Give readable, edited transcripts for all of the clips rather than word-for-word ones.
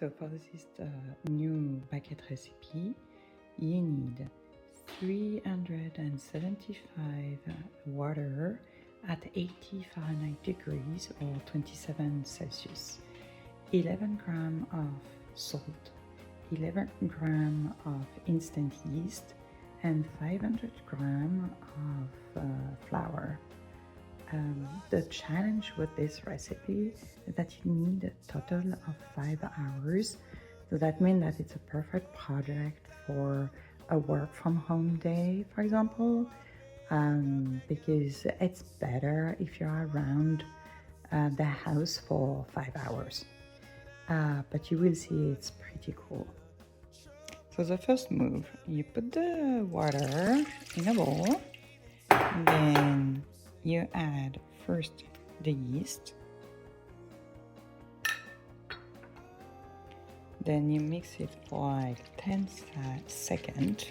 So for this new baguette recipe, you need 375 water at 80 Fahrenheit degrees or 27 Celsius, 11 grams of salt, 11 grams of instant yeast, and 500 grams of flour. The challenge with this recipe is that you need a total of 5 hours. So that means that it's a perfect project for a work from home day, for example, because it's better if you're around the house for 5 hours. But you will see it's pretty cool. So the first move, you put the water in a bowl, and then you add first the yeast, then you mix it for like 10 seconds.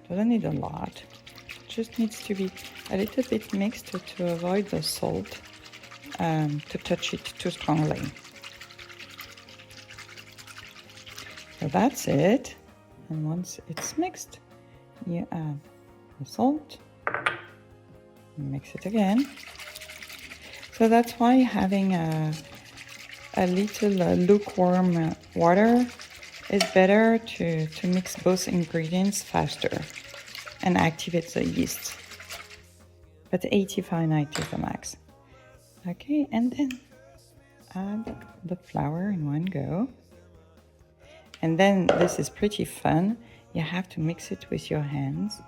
Doesn't need a lot, just needs to be a little bit mixed to avoid the salt to touch it too strongly. So that's it, and once it's mixed, you add the salt. Mix it again. So that's why having a little lukewarm water is better to mix both ingredients faster and activate the yeast. But 80 Fahrenheit is the max. Okay, and then add the flour in one go. And then this is pretty fun. You have to mix it with your hands.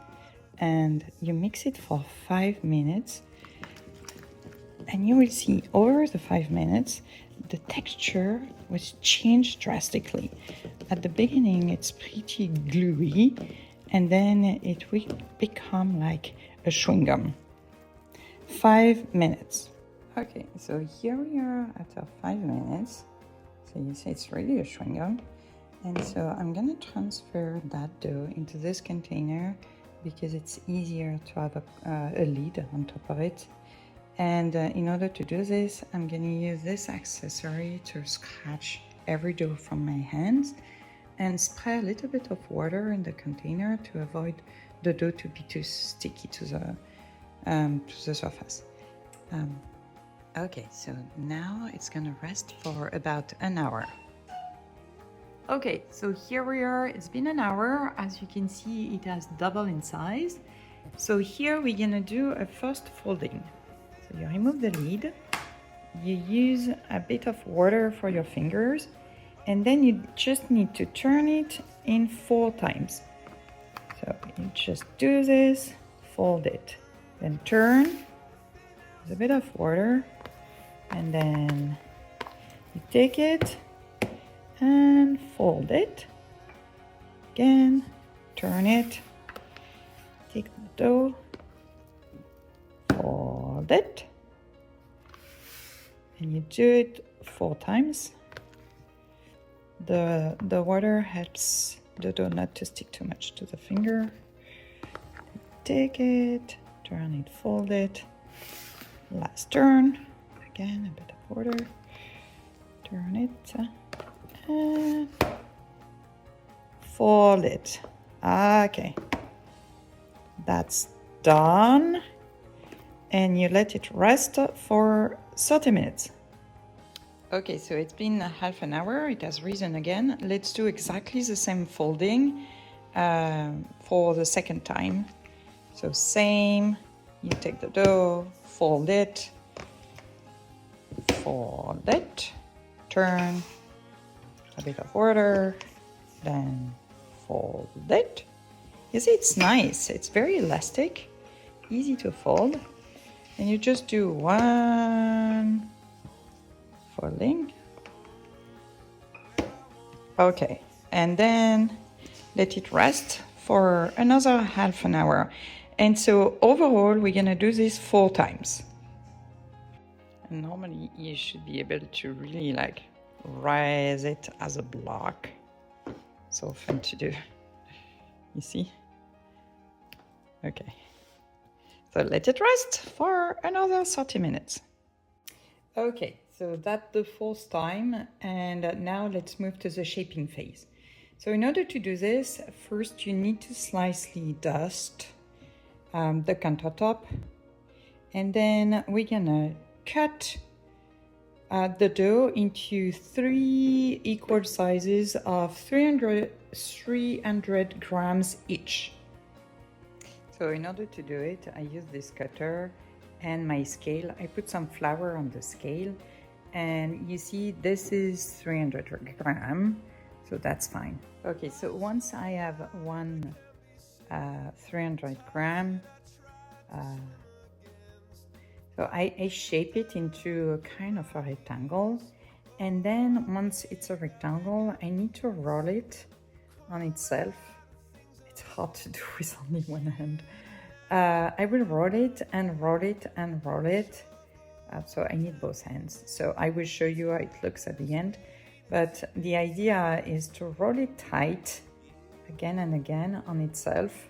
And you mix it for 5 minutes, and you will see over the 5 minutes the texture was changed drastically. At the beginning it's pretty gluey, and then it will become like a chewing gum. 5 minutes. Okay, so here we are after 5 minutes. So you see it's really a chewing gum. And so I'm gonna transfer that dough into this container because it's easier to have a lid on top of it. And in order to do this, I'm going to use this accessory to scratch every dough from my hands and spray a little bit of water in the container to avoid the dough to be too sticky to the surface. Okay, so now it's going to rest for about an hour. Okay, so here we are. It's been an hour. As you can see, it has doubled in size. So here we're gonna do a first folding. So you remove the lid, you use a bit of water for your fingers, and then you just need to turn it in 4 times. So you just do this, fold it, then turn with a bit of water, and then you take it and fold it again, turn it, take the dough, fold it, and you do it 4 times. The water helps the dough not to stick too much to the finger. Take it, turn it, fold it, last turn, again a bit of water, turn it, and fold it. Okay, that's done, and you let it rest for 30 minutes. Okay, so it's been half an hour. It has risen again. Let's do exactly the same folding for the second time. So same, you take the dough, fold it, turn, a bit of water, then fold it. You see, it's nice. It's very elastic, easy to fold. And you just do one folding. Okay, and then let it rest for another half an hour. And so overall, we're gonna do this 4 times. And normally you should be able to really like raise it as a block. So fun to do. You see? Okay. So let it rest for another 30 minutes. Okay, so that's the fourth time, and now let's move to the shaping phase. So in order to do this, first you need to slightly dust the countertop, and then we're gonna cut the dough into 3 equal sizes of 300 grams each. So in order to do it, I use this cutter and my scale. I put some flour on the scale, and you see this is 300 grams, so that's fine. Okay, so once I have one 300 gram, so I shape it into a kind of a rectangle, and then once it's a rectangle, I need to roll it on itself. It's hard to do with only one hand. I will roll it and roll it and roll it. So I need both hands. So I will show you how it looks at the end. But the idea is to roll it tight again and again on itself.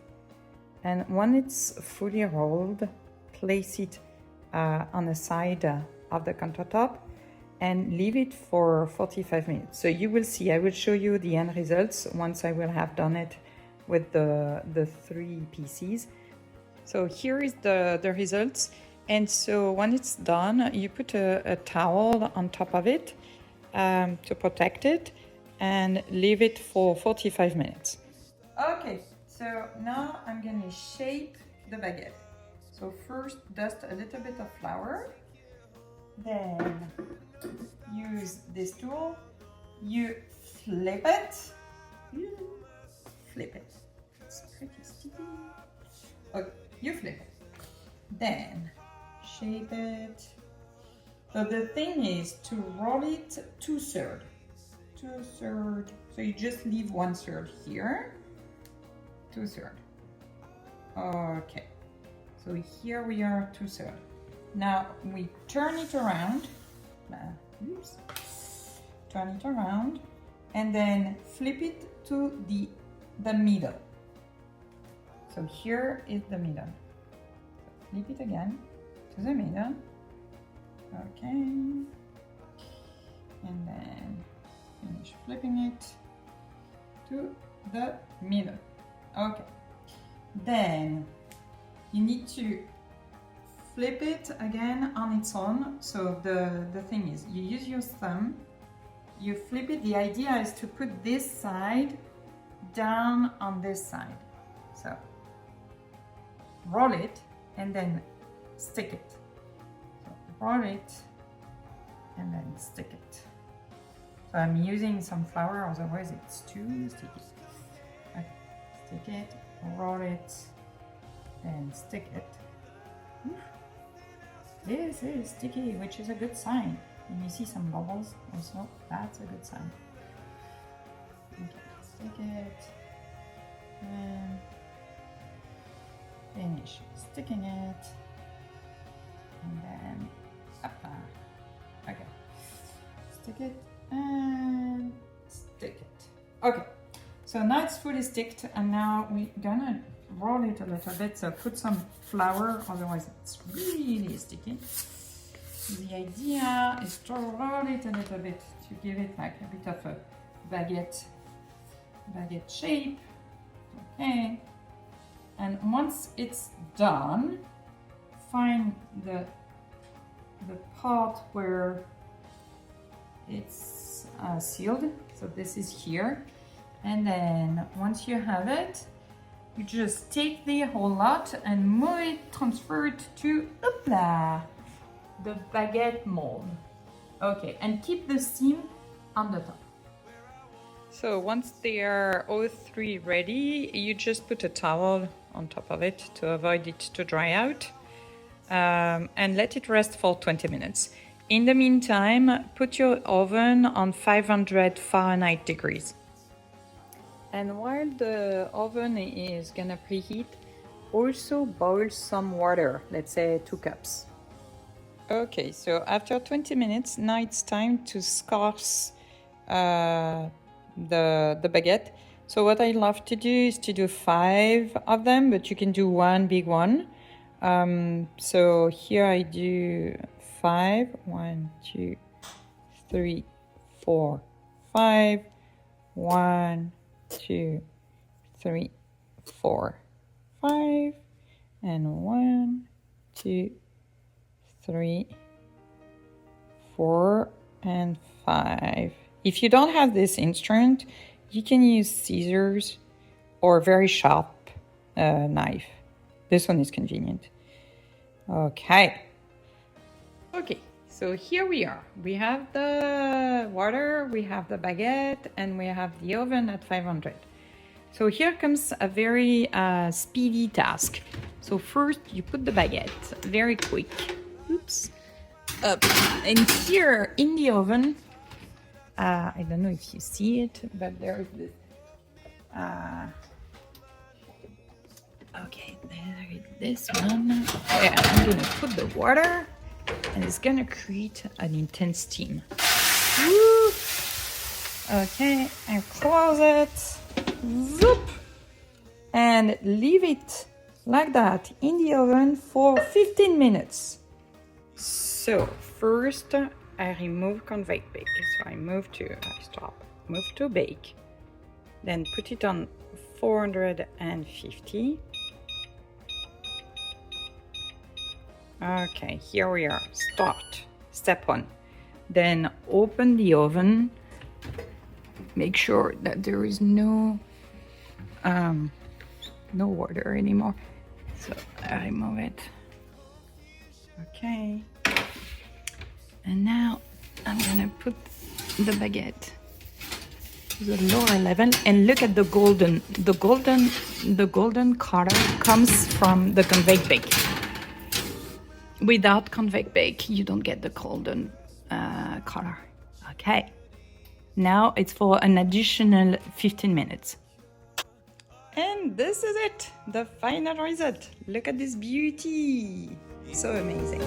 And when it's fully rolled, place it on the side of the countertop and leave it for 45 minutes. So you will see, I will show you the end results once I will have done it with the 3 pieces. So here is the results. And so when it's done, you put a towel on top of it to protect it and leave it for 45 minutes. Okay, so now I'm gonna shape the baguette. So first dust a little bit of flour, then use this tool, you flip it, it's pretty sticky. Okay, you flip it, then shape it. So the thing is to roll it 2/3, so you just leave 1/3 here, 2/3. Okay, so here we are 2/3. Now we turn it around, turn it around, and then flip it to the middle. So here is the middle. So flip it again to the middle. Okay, and then finish flipping it to the middle. Okay, then you need to flip it again on its own. So the thing is, you use your thumb, you flip it. The idea is to put this side down on this side. So roll it and then stick it. So roll it and then stick it. So I'm using some flour, otherwise it's too sticky. Okay, stick it, roll it, and stick it. Oof. This is sticky, which is a good sign. When you see some bubbles also, that's a good sign. Okay, stick it and finish sticking it, and then okay, stick it and stick it. Okay, so now it's fully sticked, and now we're gonna roll it a little bit. So put some flour, otherwise it's really sticky. The idea is to roll it a little bit to give it like a bit of a baguette shape. Okay, and once it's done, find the part where it's sealed. So this is here, and then once you have it, you just take the whole lot and move it, transfer it to the baguette mold. Okay, and keep the seam on the top. So once they are all 3 ready, you just put a towel on top of it to avoid it to dry out, and let it rest for 20 minutes. In the meantime, put your oven on 500 Fahrenheit degrees. And while the oven is gonna preheat, also boil some water, let's say 2 cups. Okay, so after 20 minutes, now it's time to scarce the baguette. So what I love to do is to do 5 of them, but you can do 1 big one. So here I do 5, 1, 2, 3, 4, 5. 1, 2, 3, 4, 5. And 1, 2, 3, 4, and 5. If you don't have this instrument, you can use scissors or a very sharp knife. This one is convenient. Okay. Okay, so here we are. We have the water, we have the baguette, and we have the oven at 500. So here comes a very speedy task. So first you put the baguette, very quick. Oops. Up. And here in the oven, I don't know if you see it, but there's this. Okay, there is this one. Yeah, I'm gonna put the water, and it's gonna create an intense steam. Woo! Okay, and close it. Zoop! And leave it like that in the oven for 15 minutes. So first I remove convection bake. So move to bake. Then put it on 450. Okay, here we are. Start. Step 1. Then open the oven. Make sure that there is no water anymore. So I remove it. Okay. And now I'm gonna put the baguette to the lower level and look at the golden color comes from the convection bake. Without convection bake, you don't get the golden color. Okay. Now it's for an additional 15 minutes. And this is it, the final result. Look at this beauty. So amazing.